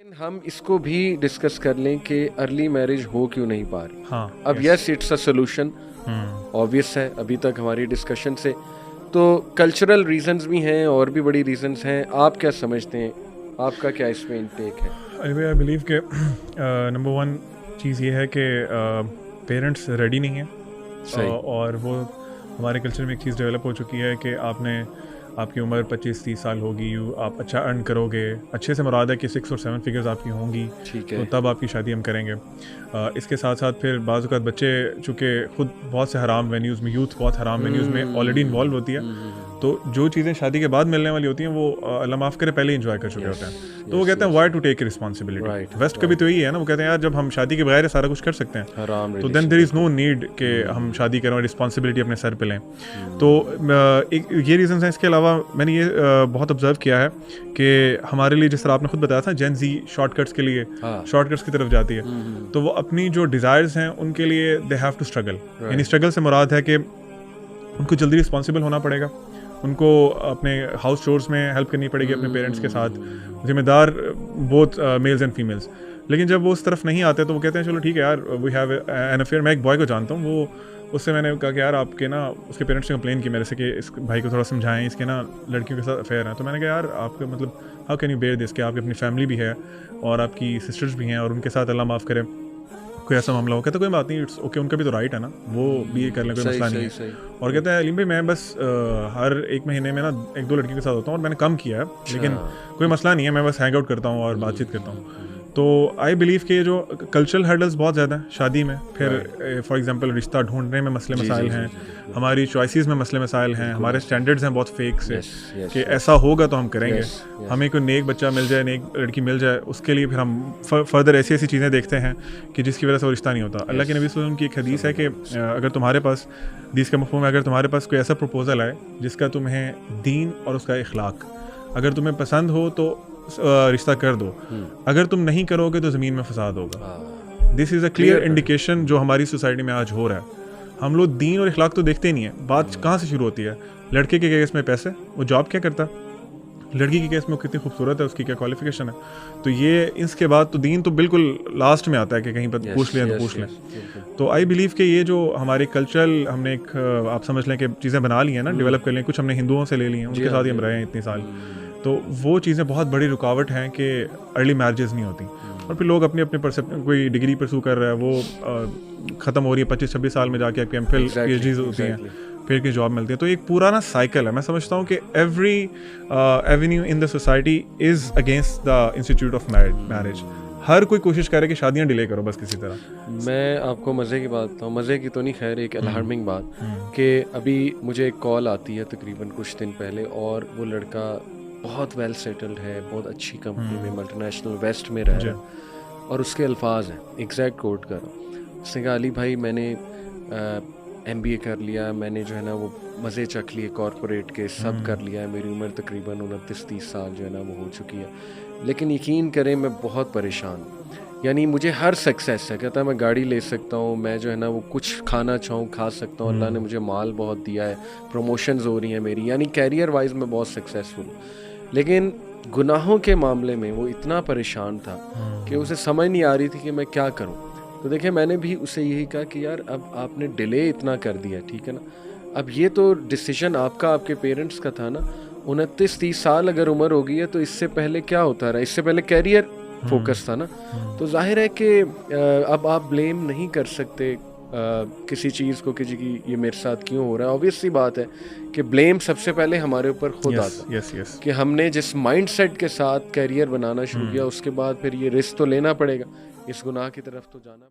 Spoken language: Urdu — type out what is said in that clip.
ہم اس کو بھی ڈسکس کر لیں کہ ارلی میرج ہو کیوں نہیں پا رہی. ہاں اب yes it's a solution obvious ہے ابھی تک ہماری ڈسکشن سے. تو کلچرل ریزنز بھی ہیں اور بھی بڑی ریزنز ہیں. آپ کیا سمجھتے ہیں, آپ کا کیا اس میں انٹیک ہے؟ آئی بلیو کہ نمبر ون چیز یہ ہے کہ پیرنٹس ریڈی نہیں ہیں, اور وہ ہمارے کلچر میں ایک چیز ڈیولپ ہو چکی ہے کہ آپ کی عمر 25-30 سال ہوگی, آپ اچھا ارن کرو گے, اچھے سے مراد ہے کہ 6 اور 7 فگرز آپ کی ہوں گی, تو تب آپ کی شادی ہم کریں گے. اس کے ساتھ ساتھ پھر بعض اوقات بچے چونکہ خود بہت سے حرام وینیوز میں, یوتھ بہت حرام وینیوز میں آلریڈی انوالو ہوتی ہے, تو جو چیزیں شادی کے بعد ملنے والی ہوتی ہیں وہ اللہ معاف کرے پہلے انجوائے کر چکے ہوتے ہیں. تو وہ کہتے ہیں why to take responsibility. West کا بھی تو یہی ہے نا, وہ کہتے ہیں یار جب ہم شادی کے بغیر سارا کچھ کر سکتے ہیں تو دین دیر از نو نیڈ کہ ہم شادی کریں اور رسپانسبلٹی اپنے سر پہ لیں. تو یہ ریزنس ہیں. اس کے علاوہ میں نے یہ بہت آبزرو کیا ہے کہ ہمارے لیے جس طرح آپ نے خود بتایا تھا جین زی شارٹ کٹس کے لیے شارٹ کٹس کی طرف جاتی ہے, تو وہ اپنی جو ڈیزائرز ہیں ان کے لیے دے ہیو ٹو اسٹرگل. یعنی اسٹرگل سے مراد ہے کہ ان کو جلدی رسپانسبل ہونا پڑے گا, ان کو اپنے ہاؤس چورس میں ہیلپ کرنی پڑے گی اپنے پیرنٹس کے ساتھ, ذمہ دار بوتھ میلز اینڈ فیمیلز. لیکن جب وہ اس طرف نہیں آتے تو وہ کہتے ہیں چلو ٹھیک ہے یار وی ہیو این افیئر. میں ایک بوائے کو جانتا ہوں, وہ اس سے میں نے کہا کہ یار آپ کے نا اس کے پیرنٹس نے کمپلین کی میرے سے کہ اس بھائی کو تھوڑا سمجھائیں, اس کے نا لڑکیوں کے ساتھ افیئر ہیں. تو میں نے کہا یار آپ کا مطلب ہاؤ کین یو بیئر دس, کہ آپ کی اپنی فیملی بھی ہے اور آپ کی سسٹرز بھی ہیں اور ان کے ساتھ اللہ معاف کرے کوئی ایسا معاملہ ہو. کہتے کوئی بات نہیں, اٹس اوکے, ان کا بھی تو رائٹ ہے نا, وہ بھی کر لیں, کوئی مسئلہ نہیں ہے. اور کہتے ہیں علیم بھائی میں بس ہر ایک مہینے میں نا 1-2 لڑکیوں کے ساتھ ہوتا ہوں اور میں نے کم کیا ہے, لیکن کوئی مسئلہ نہیں ہے, میں بس ہینگ آؤٹ کرتا ہوں اور بات چیت کرتا ہوں. تو آئی بلیو کہ یہ جو کلچرل ہرڈلز بہت زیادہ ہیں شادی میں. پھر فار ایگزامپل رشتہ ڈھونڈنے میں مسئلے مسائل ہیں, ہماری چوائسیز میں مسئلے مسائل ہیں, ہمارے اسٹینڈرڈز ہیں بہت فیک سے کہ ایسا ہوگا تو ہم کریں گے. ہمیں کوئی نیک بچہ مل جائے, نیک لڑکی مل جائے, اس کے لیے پھر ہم فردر ایسی چیزیں دیکھتے ہیں کہ جس کی وجہ سے وہ رشتہ نہیں ہوتا. اللہ کے نبی صلی اللہ علیہ وسلم کی ایک حدیث ہے کہ اگر تمہارے پاس, حدیث کا مفہوم ہے, اگر تمہارے پاس کوئی ایسا پروپوزل آئے جس کا تمہیں دین اور اس کا اخلاق اگر تمہیں پسند ہو تو رشتہ کر دو, اگر تم نہیں کرو گے تو زمین میں فساد ہوگا. دس از اے کلیئر انڈیکیشن جو ہماری سوسائٹی میں آج ہو رہا ہے. ہم لوگ دین اور اخلاق تو دیکھتے ہی نہیں ہیں. بات کہاں سے شروع ہوتی ہے؟ لڑکے کے کیس میں پیسے, وہ جاب کیا کرتا ہے, لڑکی کے کیس میں وہ کتنی خوبصورت ہے, اس کی کیا کوالیفیکیشن ہے. تو یہ اس کے بعد تو دین تو بالکل لاسٹ میں آتا ہے کہ کہیں پر پوچھ لیں تو پوچھ لیں. تو آئی بلیو کہ یہ جو ہمارے کلچرل ہم نے ایک آپ سمجھ لیں کہ چیزیں بنا لی ہیں نا, ڈیولپ کر لی ہیں, کچھ ہم نے ہندوؤں سے لے لی ہیں, ان کے ساتھ ہی ہم رہے ہیں اتنے سال, تو وہ چیزیں بہت بڑی رکاوٹ ہیں کہ ارلی میرجز نہیں ہوتی. اور پھر لوگ اپنی کوئی ڈگری پرسو کر رہا ہے, وہ ختم ہو رہی ہے 25-26 سال میں جا کے آپ کی M Phil P H Ds ہوتی ہیں, پھر کی جاب ملتی ہے. تو ایک پرانا سائیکل ہے. میں سمجھتا ہوں کہ every avenue in the society is against the institute of marriage. ہر کوئی کوشش کر رہا ہے کہ شادیاں ڈیلے کرو بس کسی طرح. میں آپ کو مزے کی بات بتاؤں, مزے کی تو نہیں خیر, ایک الارمنگ بات کہ ابھی مجھے ایک کال آتی ہے تقریباً کچھ دن پہلے, اور وہ لڑکا بہت ویل سیٹلڈ ہے, بہت اچھی کمپنی میں ملٹی نیشنل ویسٹ میں رہ رہا ہے, اور اس کے الفاظ ہیں, ایگزیکٹ کوٹ کر رہا ہوں. اس نے کہا علی بھائی میں نے ایم بی اے کر لیا, میں نے جو ہے نا وہ مزے چکھ لیے کارپوریٹ کے, سب کر لیا ہے, میری عمر تقریباً 29-30 سال جو ہے نا وہ ہو چکی ہے, لیکن یقین کریں میں بہت پریشان ہوں. یعنی مجھے ہر سکسیس ہے, کہتا ہے میں گاڑی لے سکتا ہوں, میں جو ہے نا وہ کچھ کھانا چاہوں کھا سکتا ہوں, اللہ نے مجھے مال بہت دیا ہے, پروموشنز ہو رہی ہیں میری, یعنی کیریئر وائز میں بہت سکسیسفل ہوں. لیکن گناہوں کے معاملے میں وہ اتنا پریشان تھا کہ اسے سمجھ نہیں آ رہی تھی کہ میں کیا کروں. تو دیکھیں میں نے بھی اسے یہی کہا کہ یار اب آپ نے ڈیلے اتنا کر دیا, ٹھیک ہے نا, اب یہ تو ڈیسیجن آپ کا, آپ کے پیرنٹس کا تھا نا. 29-30 سال اگر عمر ہو گئی ہے تو اس سے پہلے کیا ہوتا رہا, اس سے پہلے کیریئر فوکس تھا نا. تو ظاہر ہے کہ اب آپ بلیم نہیں کر سکتے کسی چیز کو کہ جی یہ میرے ساتھ کیوں ہو رہا ہے. آبویس سی بات ہے کہ بلیم سب سے پہلے ہمارے اوپر خود آتا ہے کہ ہم نے جس مائنڈ سیٹ کے ساتھ کیریئر بنانا شروع کیا, اس کے بعد پھر یہ رسک تو لینا پڑے گا, اس گناہ کی طرف تو جانا.